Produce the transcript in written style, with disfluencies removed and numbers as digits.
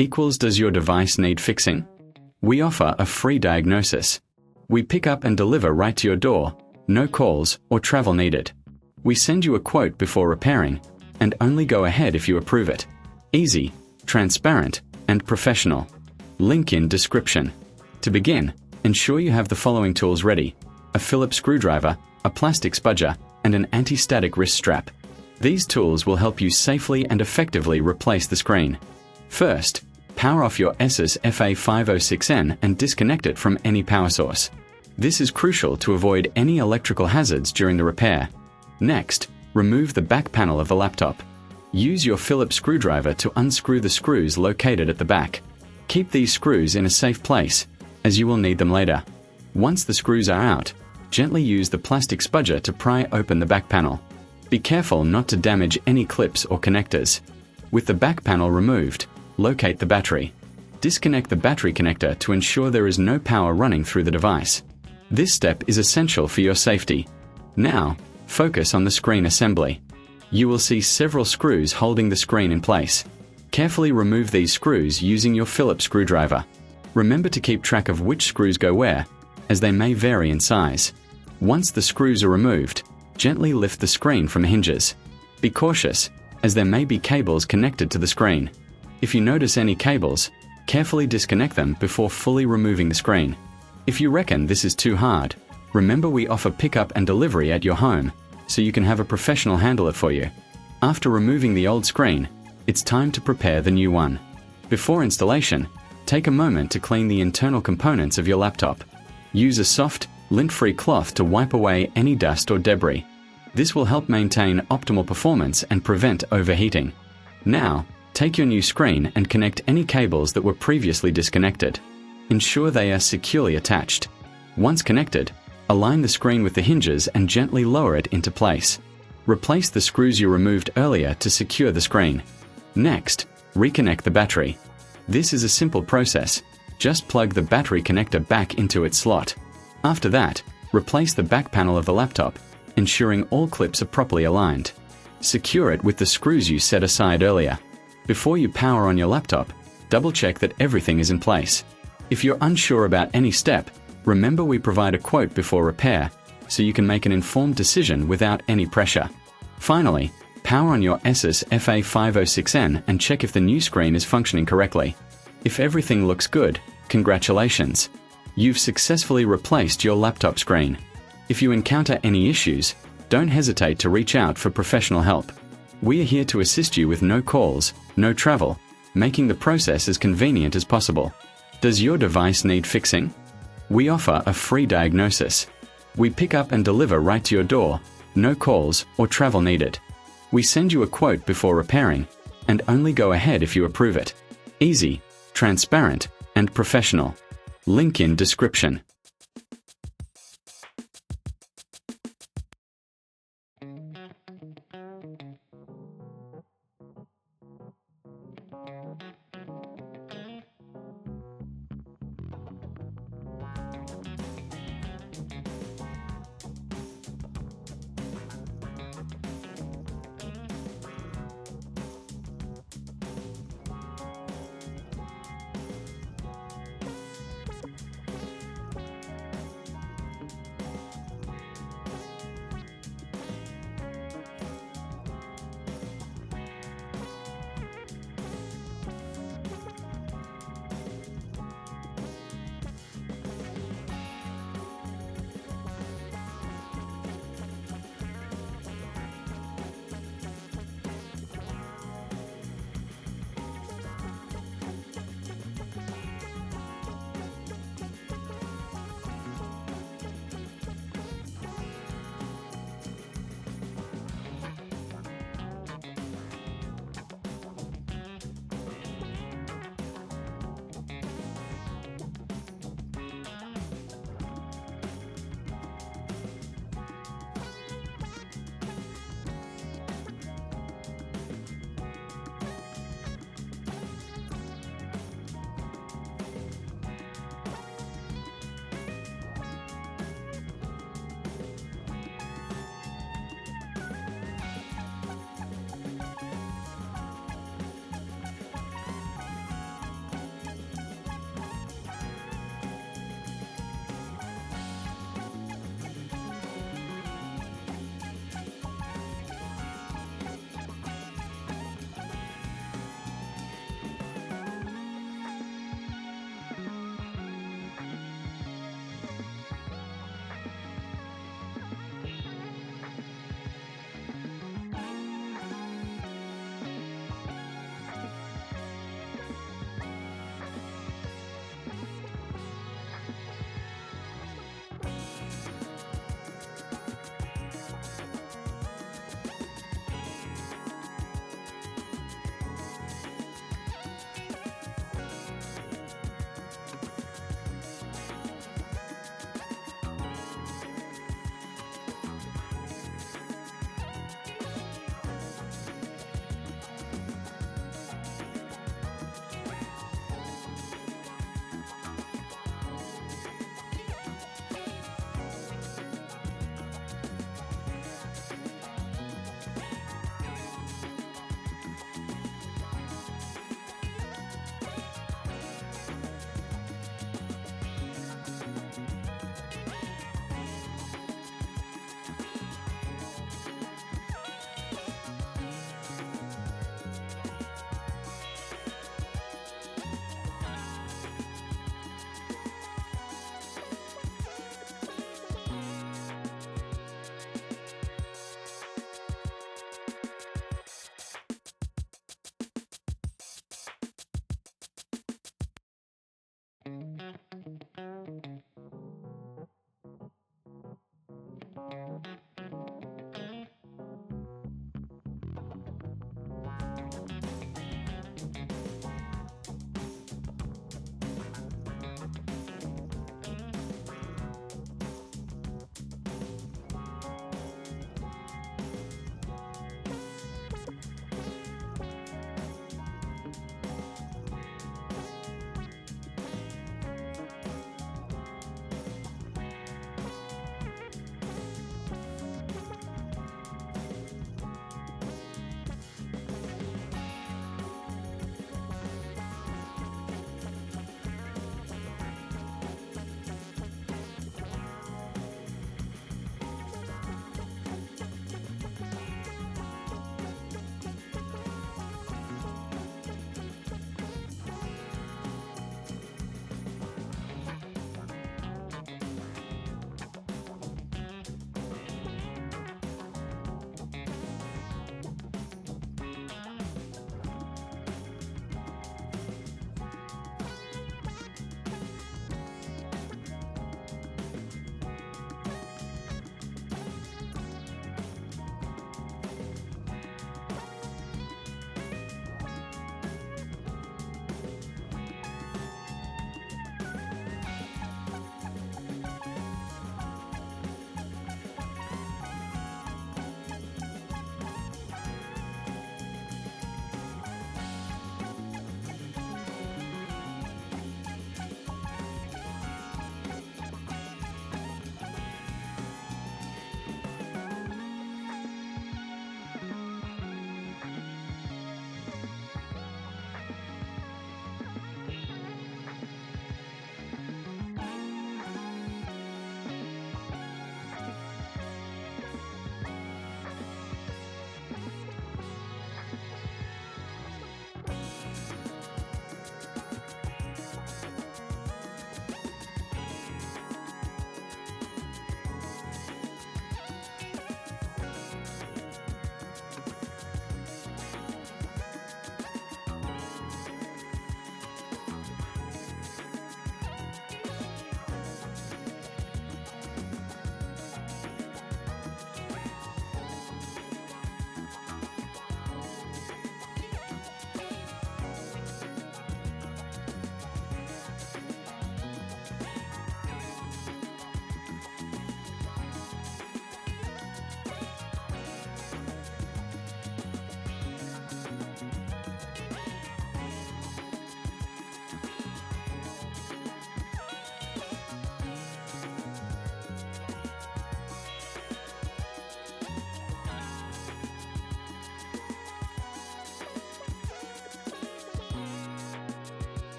equals does your device need fixing? We offer a free diagnosis. We pick up and deliver right to your door, no calls or travel needed. We send you a quote before repairing, and only go ahead if you approve it. Easy, transparent, and professional. Link in description. To begin, ensure you have the following tools ready: a Phillips screwdriver, a plastic spudger, and an anti-static wrist strap. These tools will help you safely and effectively replace the screen. First, power off your Asus FA506N and disconnect it from any power source. This is crucial to avoid any electrical hazards during the repair. Next, remove the back panel of the laptop. Use your Phillips screwdriver to unscrew the screws located at the back. Keep these screws in a safe place, as you will need them later. Once the screws are out, gently use the plastic spudger to pry open the back panel. Be careful not to damage any clips or connectors. With the back panel removed, locate the battery. Disconnect the battery connector to ensure there is no power running through the device. This step is essential for your safety. Now, focus on the screen assembly. You will see several screws holding the screen in place. Carefully remove these screws using your Phillips screwdriver. Remember to keep track of which screws go where, as they may vary in size. Once the screws are removed, gently lift the screen from the hinges. Be cautious, as there may be cables connected to the screen. If you notice any cables, carefully disconnect them before fully removing the screen. If you reckon this is too hard, remember we offer pickup and delivery at your home, so you can have a professional handle it for you. After removing the old screen, it's time to prepare the new one. Before installation, take a moment to clean the internal components of your laptop. Use a soft, lint-free cloth to wipe away any dust or debris. This will help maintain optimal performance and prevent overheating. Now, take your new screen and connect any cables that were previously disconnected. Ensure they are securely attached. Once connected, align the screen with the hinges and gently lower it into place. Replace the screws you removed earlier to secure the screen. Next, reconnect the battery. This is a simple process. Just plug the battery connector back into its slot. After that, replace the back panel of the laptop, ensuring all clips are properly aligned. Secure it with the screws you set aside earlier. Before you power on your laptop, double-check that everything is in place. If you're unsure about any step, remember we provide a quote before repair, so you can make an informed decision without any pressure. Finally, power on your Asus FA506N and check if the new screen is functioning correctly. If everything looks good, congratulations! You've successfully replaced your laptop screen. If you encounter any issues, don't hesitate to reach out for professional help. We are here to assist you with no calls, no travel, making the process as convenient as possible. Does your device need fixing? We offer a free diagnosis. We pick up and deliver right to your door, no calls or travel needed. We send you a quote before repairing, and only go ahead if you approve it. Easy, transparent, and professional. Link in description.